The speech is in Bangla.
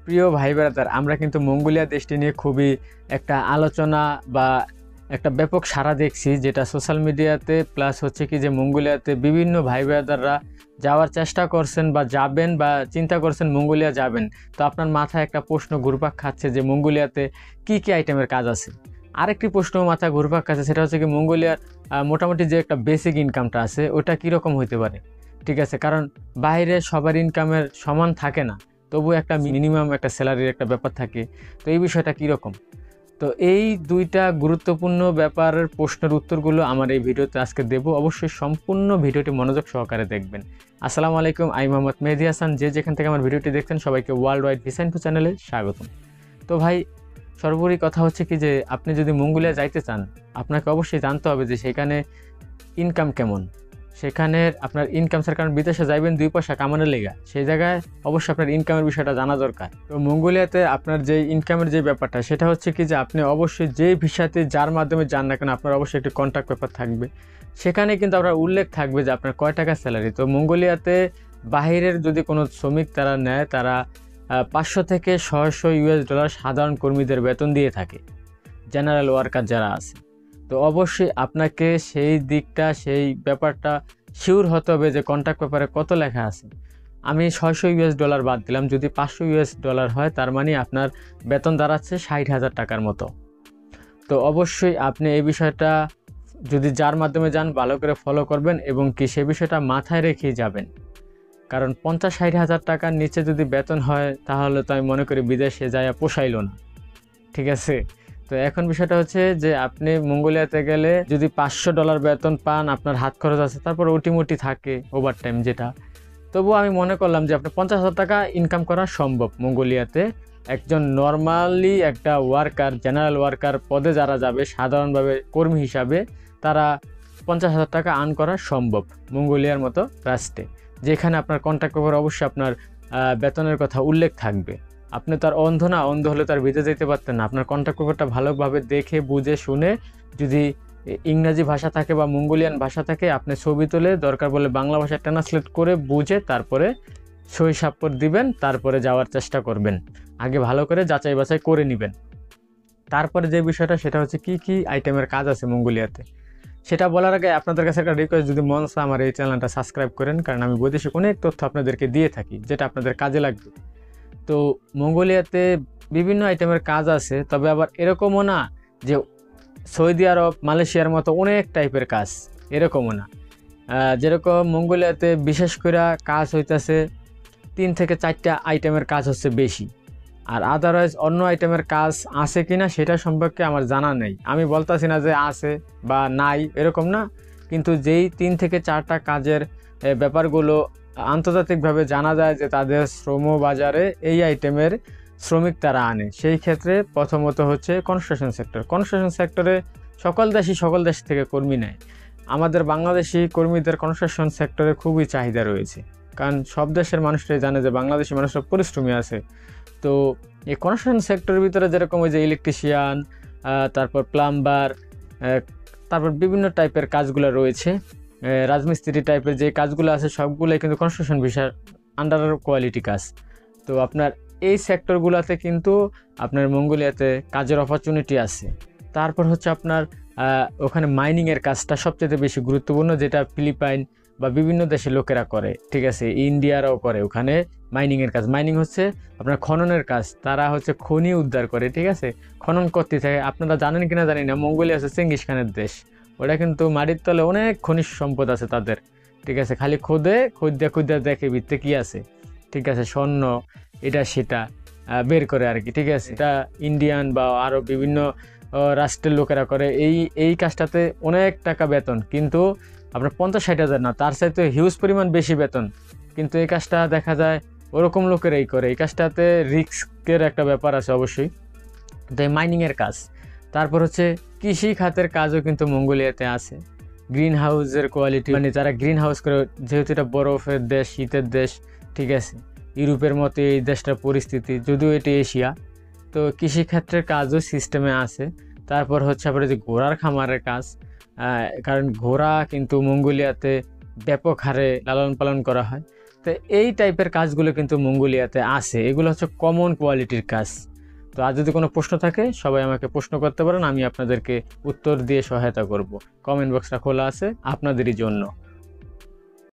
প্রিয় ভাই ব্রাদার, আমরা কিন্তু মঙ্গোলিয়া দেশটি নিয়ে খুবই একটা আলোচনা বা একটা ব্যাপক সাড়া দেখছি, যেটা সোশ্যাল মিডিয়াতে প্লাস হচ্ছে কি যে মঙ্গোলিয়াতে বিভিন্ন ভাই ব্রাদাররা যাওয়ার চেষ্টা করছেন বা যাবেন বা চিন্তা করছেন মঙ্গোলিয়া যাবেন। তো আপনার মাথায় একটা প্রশ্ন ঘুরপাক খাচ্ছে যে মঙ্গোলিয়াতে কি কি আইটেমের কাজ আছে। আরেকটি প্রশ্ন মাথায় ঘুরপাক খাচ্ছে, সেটা হচ্ছে কি মঙ্গোলিয়ার মোটামুটি যে একটা বেসিক ইনকামটা আছে ওটা কীরকম হইতে পারে। ঠিক আছে, কারণ বাইরে সবার ইনকামের সমান থাকে না, তবু একটা মিনিমাম একটা স্যালারির একটা ব্যাপার থাকে। তো এই বিষয়টা কীরকম, তো এই দুইটা গুরুত্বপূর্ণ ব্যাপারের প্রশ্নের উত্তরগুলো আমার এই ভিডিওতে আজকে দেব। অবশ্যই সম্পূর্ণ ভিডিওটি মনোযোগ সহকারে দেখবেন। আসসালামু আলাইকুম, আমি মোহাম্মদ মেহেদি হাসান। যে যেখান থেকে আমার ভিডিওটি দেখছেন সবাইকে ওয়ার্ল্ড ওয়াইড ভিসা ইনফো চ্যানেলে স্বাগতম। তো ভাই, সর্বোপরি কথা হচ্ছে কি যে আপনি যদি মঙ্গোলিয়া যাইতে চান, আপনাকে অবশ্যই জানতে হবে যে সেখানে ইনকাম কেমন। সেখানে আপনার ইনকাম স্যার, কারণ বিদেশে যাইবেন 2 পয়সা কামানোর লেগা, সেই জায়গায় অবশ্যই আপনার ইনকামের বিষয়টা জানা দরকার। তো মঙ্গোলিয়াতে আপনার যে ইনকামের যে ব্যাপারটা, সেটা হচ্ছে কি যে আপনি অবশ্যই যে ভিসাতে যার মাধ্যমে যান না কেন, আপনার অবশ্যই একটি কন্ট্রাক্ট পেপার থাকবে। সেখানে কিন্তু আপনার উল্লেখ থাকবে যে আপনার কয় টাকা স্যালারি। তো মঙ্গোলিয়াতে বাহিরের যদি কোনো শ্রমিক তারা নেয়, তারা 500 থেকে 600 US ডলার সাধারণ কর্মীদের বেতন দিয়ে থাকে, জেনারেল ওয়ার্কার যারা আছে। তো অবশ্যই আপনাকে সেই দিকটা, সেই ব্যাপারটা শিওর হতে হবে যে কন্ট্রাক্ট পেপারে কত লেখা আছে। আমি 600 US ডলার বাদ দিলাম, যদি 500 US ডলার হয় তার মানে আপনার বেতন দাঁড়াচ্ছে 60,000 টাকার মতো। তো অবশ্যই আপনি এই বিষয়টা যদি যার মাধ্যমে যান ভালো করে ফলো করবেন এবং কি সে বিষয়টা মাথায় রেখেই যাবেন, কারণ 50-60 হাজার টাকার নিচে যদি বেতন হয় তাহলে তো আমি মনে করি বিদেশে যাইয়া পোষাইল না। ঠিক আছে, তো এখন বিষয়টা হচ্ছে যে আপনি মঙ্গোলিয়াতে গেলে যদি 500 ডলার বেতন পান, আপনার হাত খরচ আছে, তারপর ওটিমোটি থাকে ওভার টাইম যেটা, তবুও আমি মনে করলাম যে আপনি 50,000 টাকা ইনকাম করা সম্ভব মঙ্গোলিয়াতে। একজন নর্মালি একটা ওয়ার্কার, জেনারেল ওয়ার্কার পদে যারা যাবে সাধারণভাবে কর্মী হিসাবে, তারা 50,000 টাকা আর্ন করা সম্ভব মঙ্গোলিয়ার মতো রাষ্ট্রে, যেখানে আপনার কন্ট্রাক্ট পেপার অবশ্যই আপনার বেতনের কথা উল্লেখ থাকবে। আপনি তার অন্ধ না, অন্ধ হলে তার বিদেশ যেতে পারতেন না। আপনার কন্ট্রাক্ট পেপারটা ভালোভাবে দেখে বুঝে শুনে, যদি ইংরাজি ভাষা থাকে বা মঙ্গোলিয়ান ভাষা থাকে, আপনি ছবি তুলে দরকার বলে বাংলা ভাষায় ট্রান্সলেট করে বুঝে তারপরে সই স্বাক্ষর দিবেন, তারপরে যাওয়ার চেষ্টা করবেন। আগে ভালো করে যাচাই বাছাই করে নেবেন। তারপরে যে বিষয়টা, সেটা হচ্ছে কি কি আইটেমের কাজ আছে মঙ্গোলিয়াতে। সেটা বলার আগে আপনাদের কাছে একটা রিকোয়েস্ট, যদি মন চায় আমার এই চ্যানেলটা সাবস্ক্রাইব করেন, কারণ আমি বৈদেশিক অনেক তথ্য আপনাদেরকে দিয়ে থাকি যেটা আপনাদের কাজে লাগবে। তো মঙ্গোলিয়াতে বিভিন্ন আইটেমের কাজ আছে, তবে আবার এরকমও না যে সৌদি আরব, মালয়েশিয়ার মতো অনেক টাইপের কাজ, এরকমও না। যেরকম মঙ্গোলিয়াতে বিশেষ করে কাজ হইতেছে 3 থেকে 4টা আইটেমের কাজ হচ্ছে বেশি, আর আদারওয়াইজ অন্য আইটেমের কাজ আছে কিনা সেটা সম্পর্কে আমার জানা নেই। আমি বলতেছি না যে আছে বা নাই, এরকম না, কিন্তু যেই 3 থেকে 4টা কাজের ব্যাপারগুলো আন্তর্জাতিকভাবে জানা যায় যে তাদের শ্রম বাজারে এই আইটেমের শ্রমিক তারা আনে, সেই ক্ষেত্রে প্রথমত হচ্ছে কনস্ট্রাকশন সেক্টর। কনস্ট্রাকশন সেক্টরে সকল দেশ থেকে কর্মী নেয়। আমাদের বাংলাদেশি কর্মীদের কনস্ট্রাকশন সেক্টরে খুবই চাহিদা রয়েছে, কারণ সব দেশের মানুষরাই জানে যে বাংলাদেশি মানুষরা পরিশ্রমী আছে। তো এই কনস্ট্রাকশন সেক্টরের ভিতরে যেরকম ওই যে ইলেকট্রিশিয়ান, তারপর প্লাম্বার, তারপর বিভিন্ন টাইপের কাজগুলো রয়েছে, রাজমিস্ত্রি টাইপের যে কাজগুলো আছে, সবগুলোই কিন্তু কনস্ট্রাকশন ভিসার আন্ডার কোয়ালিটি কাজ। তো আপনার এই সেক্টরগুলোতে কিন্তু আপনার মঙ্গোলিয়াতে কাজের অপরচুনিটি আছে। তারপর হচ্ছে আপনার ওখানে মাইনিংয়ের কাজটা সবচেয়ে বেশি গুরুত্বপূর্ণ, যেটা ফিলিপাইন বা বিভিন্ন দেশের লোকেরা করে। ঠিক আছে, ইন্ডিয়ারাও করে ওখানে মাইনিংয়ের কাজ। মাইনিং হচ্ছে আপনার খননের কাজ, তারা হচ্ছে খনি উদ্ধার করে। ঠিক আছে, খনন করতে থাকে। আপনারা জানেন কিনা জানি না, মঙ্গোলিয়া হচ্ছে চেঙ্গিস খানের দেশ। ওটা কিন্তু মাটির তলে অনেক খনিজ সম্পদ আছে তাদের। ঠিক আছে, খালি খুঁজতে দেখে ভিতরে কী আছে। ঠিক আছে, স্বর্ণ এটা সেটা বের করে আর কি। ঠিক আছে, এটা ইন্ডিয়ান বা আরও বিভিন্ন রাষ্ট্রের লোকেরা করে। এই কাজটাতে অনেক টাকা বেতন, কিন্তু আপনার 50-60 হাজার না, তার চাইতে হিউজ পরিমাণ বেশি বেতন, কিন্তু এই কাজটা দেখা যায় ওরকম লোকেরাই করে। এই কাজটাতে রিস্কের একটা ব্যাপার আছে অবশ্যই। তো এই মাইনিংয়ের কাজ। তারপর হচ্ছে কৃষি খাতের কাজও কিন্তু মঙ্গোলিয়াতে আছে। গ্রিন হাউসের কোয়ালিটি, মানে তারা গ্রিন হাউস করে, যেহেতু এটা বরফের দেশ, শীতের দেশ। ঠিক আছে, ইউরোপের মতো এই দেশটার পরিস্থিতি, যদিও এটি এশিয়া। তো কৃষিক্ষেত্রের কাজও সিস্টেমে আছে। তারপর হচ্ছে আবার যে ঘোড়ার খামারের কাজ, কারণ ঘোড়া কিন্তু মঙ্গোলিয়াতে ব্যাপক হারে লালন পালন করা হয়। তো এই টাইপের কাজগুলো কিন্তু মঙ্গোলিয়াতে আছে, এগুলো হচ্ছে কমন কোয়ালিটির কাজ। তো আর যদি কোনো প্রশ্ন থাকে সবাই আমাকে প্রশ্ন করতে পারেন, আমি আপনাদেরকে উত্তর দিয়ে সহায়তা করব। কমেন্ট বক্সটা খোলা আছে আপনাদেরই জন্য।